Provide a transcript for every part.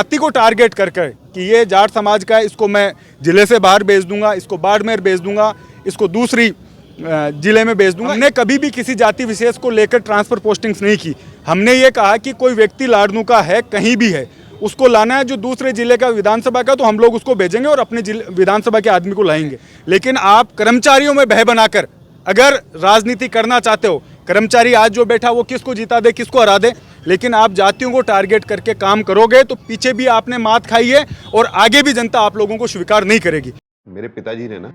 जाति को टारगेट करके कि ये जाट समाज का है, इसको मैं जिले से बाहर भेज दूंगा, इसको बाड़मेर भेज दूंगा, इसको दूसरी जिले में भेज दूंगा। हमने कभी भी किसी जाति विशेष को लेकर ट्रांसफर पोस्टिंग्स नहीं की। हमने ये कहा कि कोई व्यक्ति लाड़नू का है, कहीं भी है, उसको लाना है जो दूसरे जिले का विधानसभा का, तो हम लोग उसको भेजेंगे और अपने विधानसभा के आदमी को लाएंगे। लेकिन आप कर्मचारियों में भय बनाकर अगर राजनीति करना चाहते हो, कर्मचारी आज जो बैठा वो किसको जीता दे, किसको हरा दे, लेकिन आप जातियों को टारगेट करके काम करोगे तो पीछे भी आपने मात खाई है और आगे भी जनता आप लोगों को स्वीकार नहीं करेगी। मेरे पिताजी ने ना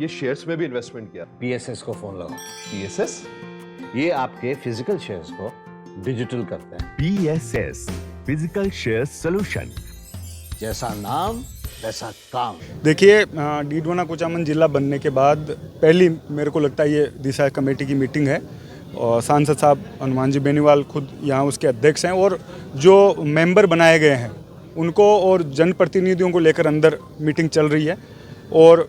ये शेयर्स में भी इन्वेस्टमेंट किया। पीएसएस को फोन लगाओ। पीएसएस? ये आपके फिजिकल शेयर्स को डिजिटल करते हैं। PSS physical share solution. जैसा नाम वैसा काम। देखिए, डीडवाना कुचामन जिला बनने के बाद पहली मेरे को लगता है ये दिशा कमेटी की मीटिंग है और सांसद साहब हनुमान जी बेनीवाल खुद यहाँ उसके अध्यक्ष हैं और जो मेंबर बनाए गए हैं उनको और जनप्रतिनिधियों को लेकर अंदर मीटिंग चल रही है। और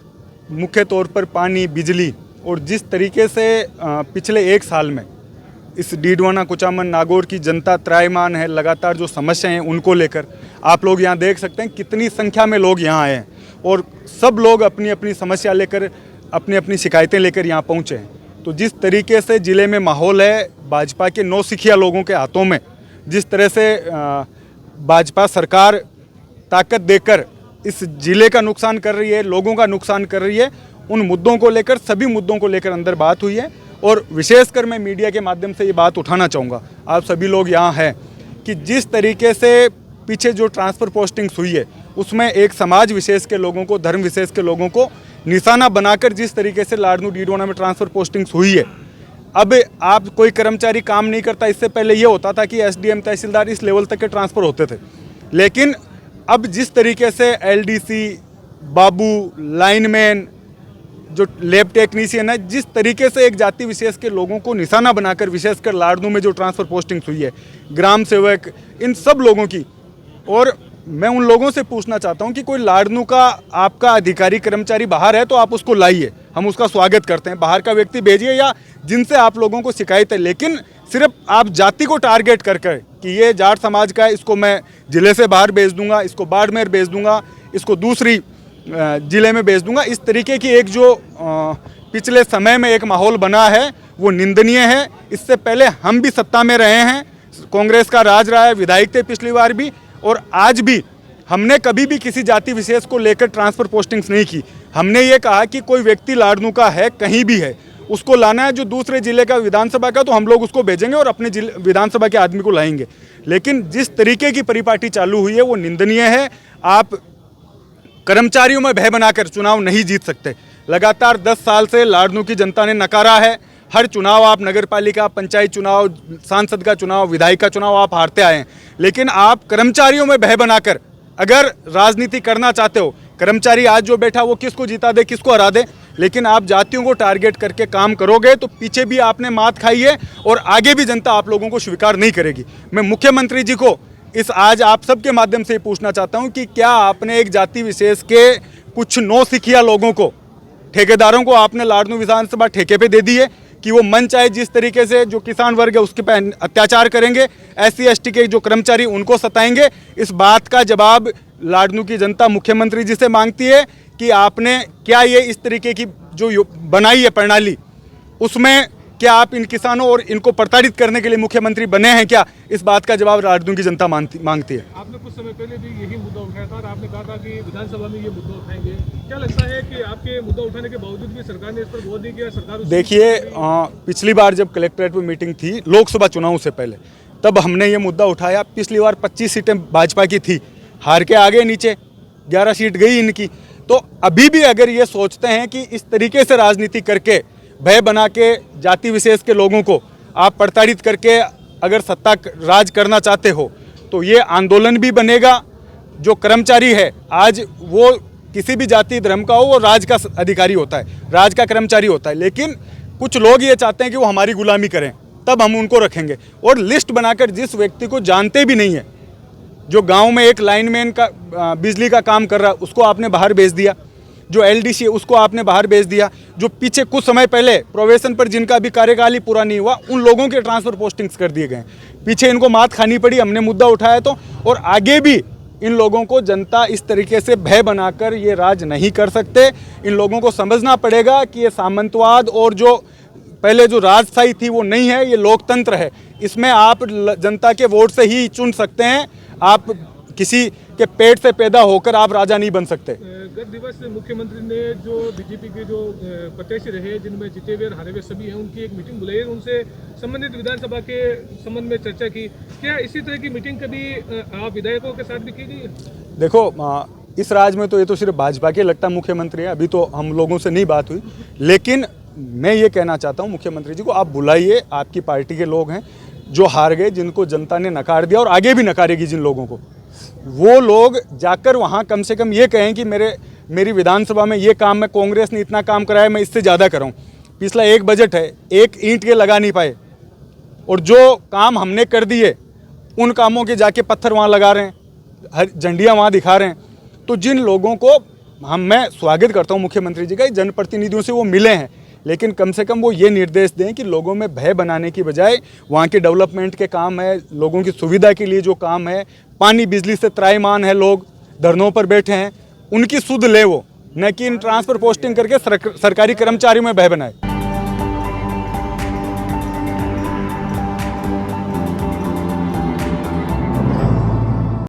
मुख्य तौर पर पानी, बिजली और जिस तरीके से पिछले एक साल में इस डीडवाना कुचामन नागौर की जनता त्रायमान है, लगातार जो समस्याएं हैं उनको लेकर आप लोग यहाँ देख सकते हैं कितनी संख्या में लोग यहाँ आए हैं और सब लोग अपनी अपनी समस्या लेकर, अपनी अपनी शिकायतें लेकर यहाँ पहुँचे हैं। तो जिस तरीके से ज़िले में माहौल है, भाजपा के नौसिखिया लोगों के हाथों में जिस तरह से भाजपा सरकार ताकत देकर इस ज़िले का नुकसान कर रही है, लोगों का नुकसान कर रही है, उन मुद्दों को लेकर, सभी मुद्दों को लेकर अंदर बात हुई है। और विशेषकर मैं मीडिया के माध्यम से ये बात उठाना चाहूँगा, आप सभी लोग यहाँ हैं, कि जिस तरीके से पीछे जो ट्रांसफ़र पोस्टिंग्स हुई है उसमें एक समाज विशेष के लोगों को, धर्म विशेष के लोगों को निशाना बनाकर जिस तरीके से लाड़नू डीडवाना में ट्रांसफ़र पोस्टिंग्स हुई है। अब आप कोई कर्मचारी काम नहीं करता, इससे पहले ये होता था कि एसडीएम, तहसीलदार इस लेवल तक के ट्रांसफ़र होते थे। लेकिन अब जिस तरीके से एलडीसी, बाबू, लाइनमैन, जो लैब टेक्नीशियन है, जिस तरीके से एक जाति विशेष के लोगों को निशाना बनाकर विशेषकर लाड़नू में जो ट्रांसफ़र पोस्टिंग्स हुई है, ग्राम सेवक, इन सब लोगों की, और मैं उन लोगों से पूछना चाहता हूं कि कोई लाड़नू का आपका अधिकारी, कर्मचारी बाहर है तो आप उसको लाइए, हम उसका स्वागत करते हैं। बाहर का व्यक्ति भेजिए या जिनसे आप लोगों को शिकायत है, लेकिन सिर्फ आप जाति को टारगेट करके कि ये जाट समाज का है, इसको मैं जिले से बाहर भेज दूंगा, इसको बाड़मेर भेज दूंगा, इसको दूसरी जिले में भेज दूंगा, इस तरीके की एक जो पिछले समय में एक माहौल बना है वो निंदनीय है। इससे पहले हम भी सत्ता में रहे हैं, कांग्रेस का राज रहा है, विधायक थे पिछली बार भी, और आज भी हमने कभी भी किसी जाति विशेष को लेकर ट्रांसफ़र पोस्टिंग्स नहीं की। हमने ये कहा कि कोई व्यक्ति लाड़नू का है, कहीं भी है, उसको लाना है जो दूसरे जिले का विधानसभा का, तो हम लोग उसको भेजेंगे और अपने विधानसभा के आदमी को लाएंगे। लेकिन जिस तरीके की परिपाटी चालू हुई है वो निंदनीय है। आप कर्मचारियों में भय बनाकर चुनाव नहीं जीत सकते। लगातार 10 साल से लाड़नू की जनता ने नकारा है। हर चुनाव आप नगरपालिका, पंचायत चुनाव, सांसद का चुनाव, विधायक का चुनाव आप हारते आए हैं। लेकिन आप कर्मचारियों में भय बनाकर अगर राजनीति करना चाहते हो, कर्मचारी आज जो बैठा वो किसको जीता दे, किसको हरा दे, लेकिन आप जातियों को टारगेट करके काम करोगे तो पीछे भी आपने मात खाई है और आगे भी जनता आप लोगों को स्वीकार नहीं करेगी। मैं मुख्यमंत्री जी को इस आज आप सबके माध्यम से पूछना चाहता हूं कि क्या आपने एक जाति विशेष के कुछ नौसिखिया लोगों को, ठेकेदारों को आपने लाड़नू विधानसभा ठेके पे दे दी है कि वो मन चाहे जिस तरीके से जो किसान वर्ग है उसके पे अत्याचार करेंगे, SC ST के जो कर्मचारी उनको सताएंगे। इस बात का जवाब लाड़नू की जनता मुख्यमंत्री जी से मांगती है कि आपने क्या ये इस तरीके की जो बनाई है प्रणाली, उसमें क्या आप इन किसानों और इनको प्रताड़ित करने के लिए मुख्यमंत्री बने हैं क्या? इस बात का जवाब लाड़नू की जनता मांगती है। आपने कुछ समय पहले भी यही मुद्दा उठाया था और आपने कहा था कि विधानसभा में ये मुद्दा उठाएंगे। क्या लगता है कि आपके मुद्दा उठाने के बावजूद भी सरकार ने इस पर गौर नहीं किया? सरकार देखिए, पिछली बार जब कलेक्ट्रेट में मीटिंग थी लोकसभा चुनाव से पहले, तब हमने ये मुद्दा उठाया। पिछली बार 25 सीटें भाजपा की थी, हार के आगे नीचे 11 सीट गई इनकी। तो अभी भी अगर ये सोचते हैं कि इस तरीके से राजनीति करके, भय बना के, जाति विशेष के लोगों को आप प्रताड़ित करके अगर सत्ता राज करना चाहते हो तो ये आंदोलन भी बनेगा। जो कर्मचारी है आज वो किसी भी जाति धर्म का हो, वो राज का अधिकारी होता है, राज का कर्मचारी होता है। लेकिन कुछ लोग ये चाहते हैं कि वो हमारी गुलामी करें, तब हम उनको रखेंगे। और लिस्ट बनाकर जिस व्यक्ति को जानते भी नहीं है, जो गांव में एक लाइनमैन का बिजली का काम कर रहा है, उसको आपने बाहर भेज दिया। जो LDC उसको आपने बाहर भेज दिया। जो पीछे कुछ समय पहले प्रोवेशन पर जिनका भी कार्यकाल ही पूरा नहीं हुआ, उन लोगों के ट्रांसफ़र पोस्टिंग्स कर दिए गए। पीछे इनको मात खानी पड़ी, हमने मुद्दा उठाया तो, और आगे भी इन लोगों को जनता इस तरीके से भय बनाकर ये राज नहीं कर सकते। इन लोगों को समझना पड़ेगा कि ये सामंतवाद और जो पहले जो राजशाही थी वो नहीं है, ये लोकतंत्र है। इसमें आप जनता के वोट से ही चुन सकते हैं, आप किसी के पेट से पैदा होकर आप राजा नहीं बन सकते। गत दिवस मुख्यमंत्री ने जो बीजेपी के जो प्रत्याशी रहे, जिनमें जीते हुए और हारे हुए सभी हैं, उनकी एक मीटिंग बुलाई, उनसे संबंधित विधानसभा के संबंध में चर्चा की। क्या इसी तरह की मीटिंग कभी आप विधायकों के साथ भी की गई है? देखो इस राज्य में तो ये तो सिर्फ भाजपा के लगता मुख्यमंत्री है, अभी तो हम लोगों से नहीं बात हुई, लेकिन मैं ये कहना चाहता हूँ मुख्यमंत्री जी को, आप बुलाइए, आपकी पार्टी के लोग हैं जो हार गए, जिनको जनता ने नकार दिया और आगे भी नकारेगी जिन लोगों को, वो लोग जाकर वहाँ कम से कम ये कहें कि मेरी विधानसभा में ये काम, मैं कांग्रेस ने इतना काम कराया, मैं इससे ज़्यादा कराऊँ। पिछला एक बजट है, एक ईंट के लगा नहीं पाए, और जो काम हमने कर दिए उन कामों के जाके पत्थर वहाँ लगा रहे हैं, हर झंडियाँ वहाँ दिखा रहे हैं। तो जिन लोगों को मैं स्वागत करता हूँ मुख्यमंत्री जी का, जनप्रतिनिधियों से वो मिले हैं, लेकिन कम से कम वो ये निर्देश दें कि लोगों में भय बनाने की बजाय वहाँ के डेवलपमेंट के काम है, लोगों की सुविधा के लिए जो काम है, पानी बिजली से त्राहिमाम है, लोग धरनों पर बैठे हैं, उनकी सुध ले वो, न कि इन ट्रांसफर पोस्टिंग करके सरकारी कर्मचारियों में भय बनाए।